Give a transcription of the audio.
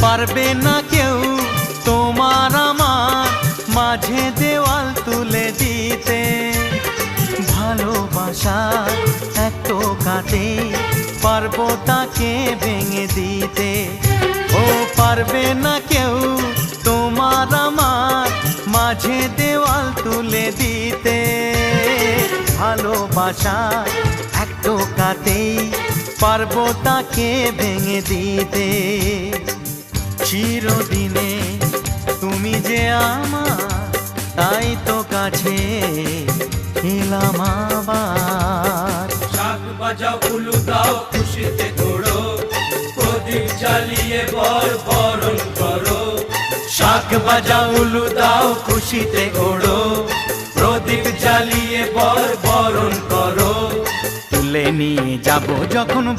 পারবে না কেউ তোমার আমার মাঝে দেওয়াল তুলে দিতে। ভালোবাসার এক টোকাতে পারবো তাকে ভেঙে দিতে। ও পারবে না কেউ তোমার আমার মাঝে দেওয়াল তুলে দিতে। ভালোবাসার এক টোকাতেই পারবো তাকে ভেঙে দিতে। চিরদিনে তুমি যে আমার, তাই তো কাছে এলাম আবার। শাক বাজাও উলু দাও খুশিতে ঘোড়ো, প্রদীপ জ্বালিয়ে বরণ করো। শাক বাজাও উলু দাও খুশিতে ওড়ো, প্রদীপ জ্বালিয়ে বরণ করো। তুলে নিয়ে যাব যখন